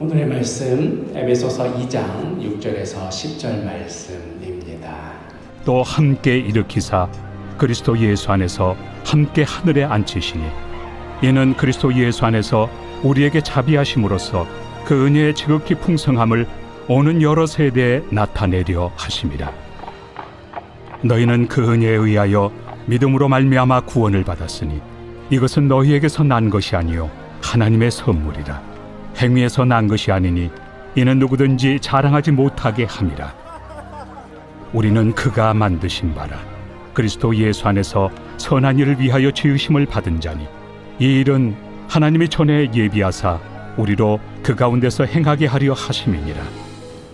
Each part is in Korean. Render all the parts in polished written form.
오늘의 말씀 에베소서 2장 6절에서 10절 말씀입니다. 또 함께 일으키사 그리스도 예수 안에서 함께 하늘에 앉히시니 이는 그리스도 예수 안에서 우리에게 자비하심으로써 그 은혜의 지극히 풍성함을 오는 여러 세대에 나타내려 하심이라. 너희는 그 은혜에 의하여 믿음으로 말미암아 구원을 받았으니 이것은 너희에게서 난 것이 아니요 하나님의 선물이라. 행위에서 난 것이 아니니 이는 누구든지 자랑하지 못하게 함이라. 우리는 그가 만드신 바라 그리스도 예수 안에서 선한 일을 위하여 지으심을 받은 자니 이 일은 하나님이 전에 예비하사 우리로 그 가운데서 행하게 하려 하심이니라.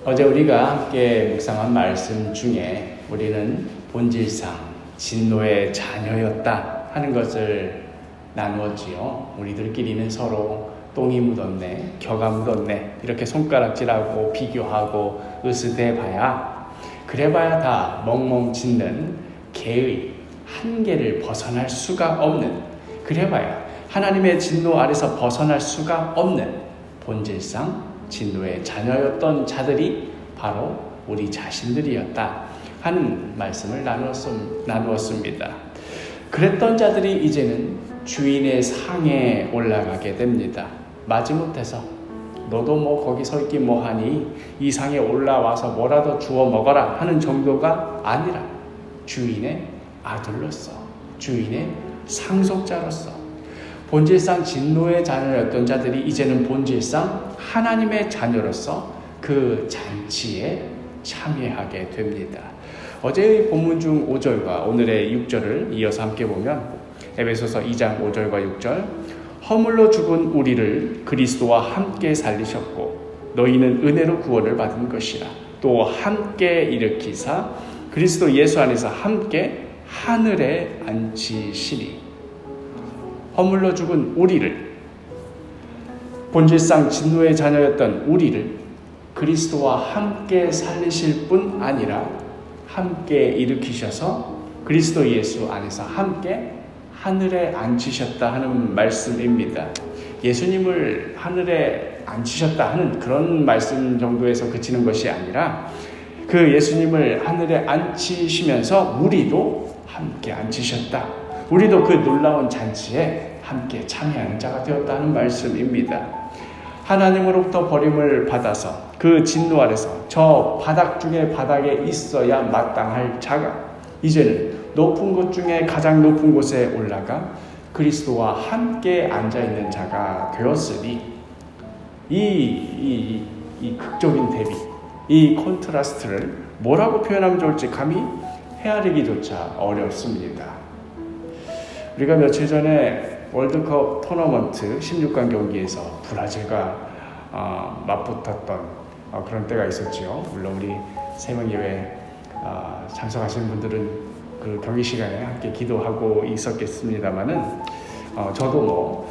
어제 우리가 함께 묵상한 말씀 중에 우리는 본질상 진노의 자녀였다 하는 것을 나누었지요. 우리들끼리는 서로 똥이 묻었네, 겨가 묻었네 이렇게 손가락질하고 비교하고 으스대봐야 그래봐야 다 멍멍 짖는 개의 한계를 벗어날 수가 없는, 그래봐야 하나님의 진노 아래서 벗어날 수가 없는 본질상 진노의 자녀였던 자들이 바로 우리 자신들이었다 하는 말씀을 나누었습니다. 그랬던 자들이 이제는 주인의 상에 올라가게 됩니다. 마지못해서 너도 뭐 거기 서 있긴 뭐하니 이 상에 올라와서 뭐라도 주워 먹어라 하는 정도가 아니라 주인의 아들로서, 주인의 상속자로서, 본질상 진노의 자녀였던 자들이 이제는 본질상 하나님의 자녀로서 그 잔치에 참여하게 됩니다. 어제의 본문 중 5절과 오늘의 6절을 이어서 함께 보면 에베소서 2장 5절과 6절, 허물로 죽은 우리를 그리스도와 함께 살리셨고 너희는 은혜로 구원을 받은 것이라. 또 함께 일으키사 그리스도 예수 안에서 함께 하늘에 앉히시니. 허물로 죽은 우리를, 본질상 진노의 자녀였던 우리를 그리스도와 함께 살리실 뿐 아니라 함께 일으키셔서 그리스도 예수 안에서 함께 하늘에 앉히셨다 하는 말씀입니다. 예수님을 하늘에 앉히셨다 하는 그런 말씀 정도에서 그치는 것이 아니라 그 예수님을 하늘에 앉히시면서 우리도 함께 앉히셨다. 우리도 그 놀라운 잔치에 함께 참여하는 자가 되었다는 말씀입니다. 하나님으로부터 버림을 받아서 그 진노 아래서 저 바닥 중에 바닥에 있어야 마땅할 자가 이제는 높은 곳 중에 가장 높은 곳에 올라가 그리스도와 함께 앉아있는 자가 되었으니 이 극적인 대비, 이 콘트라스트를 뭐라고 표현하면 좋을지 감히 헤아리기조차 어렵습니다. 우리가 며칠 전에 월드컵 토너먼트 16강 경기에서 브라질과 맞붙었던 그런 때가 있었죠. 물론 우리 새명예배 참석하시는 분들은 그 경기 시간에 함께 기도하고 있었겠습니다만은 저도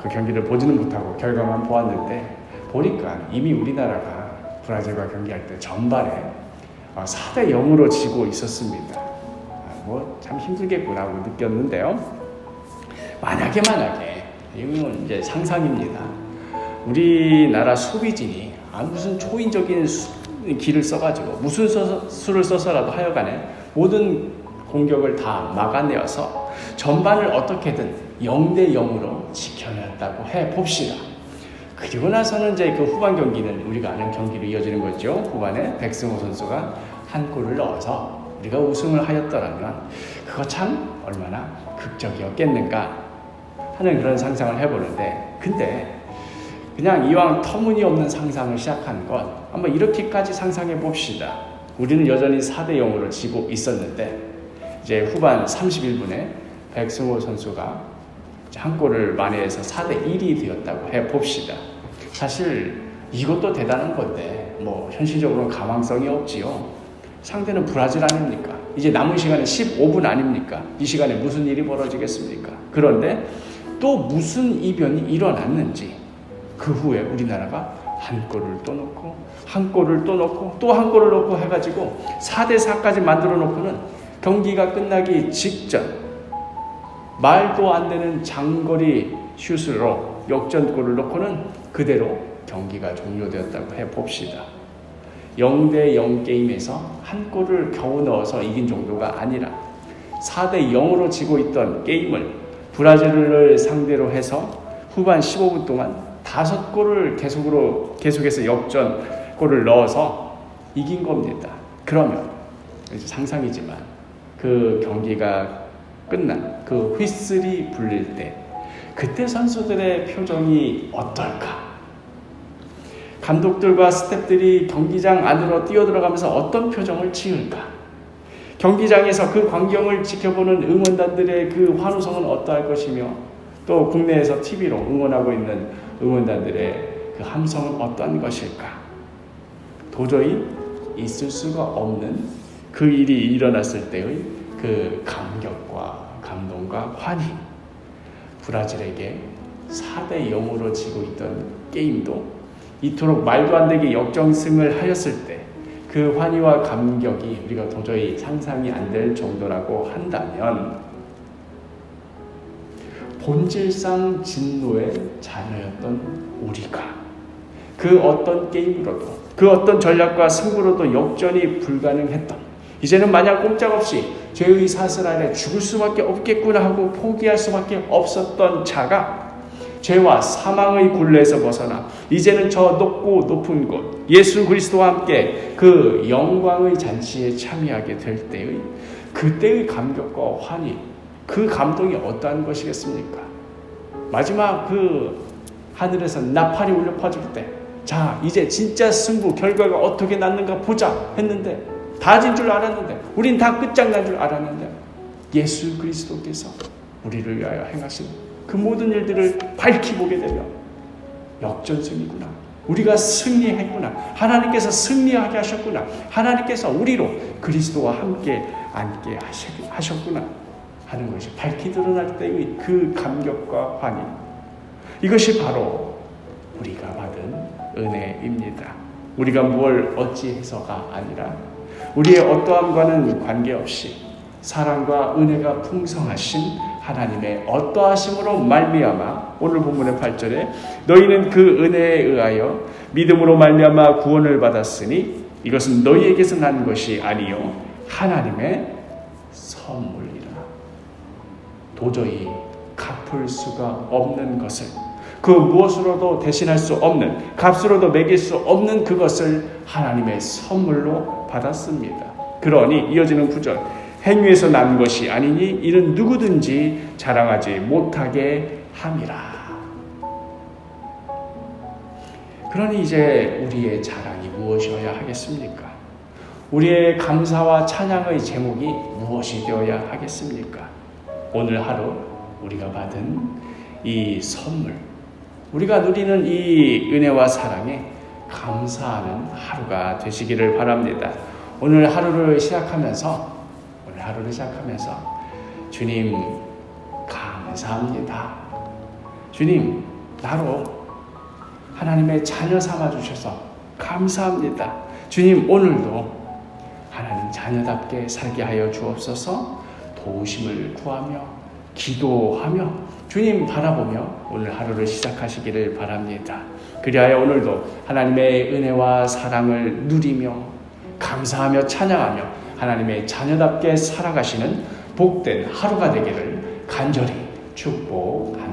그 경기를 보지는 못하고 결과만 보았는데 보니까 이미 우리나라가 브라질과 경기할 때 전반에 4대 0으로 지고 있었습니다. 참 힘들겠구나고 느꼈는데요. 만약에 이건 이제 상상입니다. 우리나라 수비진이 무슨 초인적인 기를 써가지고 무슨 수를 써서라도 하여간에 모든 공격을 다 막아내어서 전반을 어떻게든 0대 0으로 지켜냈다고 해봅시다. 그리고 나서는 이제 그 후반 경기는 우리가 아는 경기로 이어지는 거죠. 후반에 백승호 선수가 한 골을 넣어서 우리가 우승을 하였더라면 그거 참 얼마나 극적이었겠는가 하는 그런 상상을 해보는데, 근데 그냥 이왕 터무니없는 상상을 시작한 건 한번 이렇게까지 상상해 봅시다. 우리는 여전히 4대 0으로 지고 있었는데 이제 후반 31분에 백승호 선수가 한 골을 만회해서 4대 1이 되었다고 해봅시다. 사실 이것도 대단한 건데 현실적으로는 가망성이 없지요. 상대는 브라질 아닙니까? 이제 남은 시간은 15분 아닙니까? 이 시간에 무슨 일이 벌어지겠습니까? 그런데 또 무슨 이변이 일어났는지 그 후에 우리나라가 한 골을 또 넣고 한 골을 또 넣고 또 한 골을 넣고 해가지고 4대 4까지 만들어 놓고는 경기가 끝나기 직전 말도 안 되는 장거리 슛으로 역전골을 넣고는 그대로 경기가 종료되었다고 해봅시다. 0대0 게임에서 한 골을 겨우 넣어서 이긴 정도가 아니라 4대0으로 지고 있던 게임을 브라질을 상대로 해서 후반 15분 동안 5골을 계속해서 역전골을 넣어서 이긴 겁니다. 그러면 상상이지만 그 경기가 끝난 그 휘슬이 불릴 때 그때 선수들의 표정이 어떨까? 감독들과 스태프들이 경기장 안으로 뛰어들어가면서 어떤 표정을 지을까? 경기장에서 그 광경을 지켜보는 응원단들의 그 환호성은 어떠할 것이며 또 국내에서 TV로 응원하고 있는 응원단들의 그 함성은 어떠한 것일까? 도저히 있을 수가 없는 그 일이 일어났을 때의 그 감격과 감동과 환희. 브라질에게 4대0으로 지고 있던 게임도 이토록 말도 안 되게 역전승을 하였을 때 그 환희와 감격이 우리가 도저히 상상이 안 될 정도라고 한다면 본질상 진노의 자녀였던 우리가 그 어떤 게임으로도 그 어떤 전략과 승부로도 역전이 불가능했던 이제는 마냥 꼼짝없이 죄의 사슬 아래 죽을 수밖에 없겠구나 하고 포기할 수밖에 없었던 자가 죄와 사망의 굴레에서 벗어나 이제는 저 높고 높은 곳 예수 그리스도와 함께 그 영광의 잔치에 참여하게 될 때의 그때의 감격과 환희 그 감동이 어떠한 것이겠습니까? 마지막 그 하늘에서 나팔이 울려 퍼질 때 자 이제 진짜 승부 결과가 어떻게 났는가 보자 했는데 다 진 줄 알았는데 우린 다 끝장난 줄 알았는데 예수 그리스도께서 우리를 위하여 행하신 그 모든 일들을 밝히 보게 되면 역전승이구나. 우리가 승리했구나. 하나님께서 승리하게 하셨구나. 하나님께서 우리로 그리스도와 함께 앉게 하셨구나 하는 것이 밝히 드러날 때의 그 감격과 환희. 이것이 바로 우리가 받은 은혜입니다. 우리가 뭘 어찌해서가 아니라 우리의 어떠함과는 관계없이 사랑과 은혜가 풍성하신 하나님의 어떠하심으로 말미암아 오늘 본문의 8절에 너희는 그 은혜에 의하여 믿음으로 말미암아 구원을 받았으니 이것은 너희에게서 난 것이 아니요 하나님의 선물이라. 도저히 갚을 수가 없는 것을 그 무엇으로도 대신할 수 없는 값으로도 매길 수 없는 그것을 하나님의 선물로 받았습니다. 그러니 이어지는 9절 행위에서 난 것이 아니니 이는 누구든지 자랑하지 못하게 함이라. 그러니 이제 우리의 자랑이 무엇이어야 하겠습니까? 우리의 감사와 찬양의 제목이 무엇이 되어야 하겠습니까? 오늘 하루 우리가 받은 이 선물, 우리가 누리는 이 은혜와 사랑에 감사하는 하루가 되시기를 바랍니다. 오늘 하루를 시작하면서 주님 감사합니다. 주님 나로 하나님의 자녀 삼아주셔서 감사합니다. 주님 오늘도 하나님 자녀답게 살게 하여 주옵소서. 도우심을 구하며 기도하며 주님 바라보며 오늘 하루를 시작하시기를 바랍니다. 그리하여 오늘도 하나님의 은혜와 사랑을 누리며 감사하며 찬양하며 하나님의 자녀답게 살아가시는 복된 하루가 되기를 간절히 축복합니다.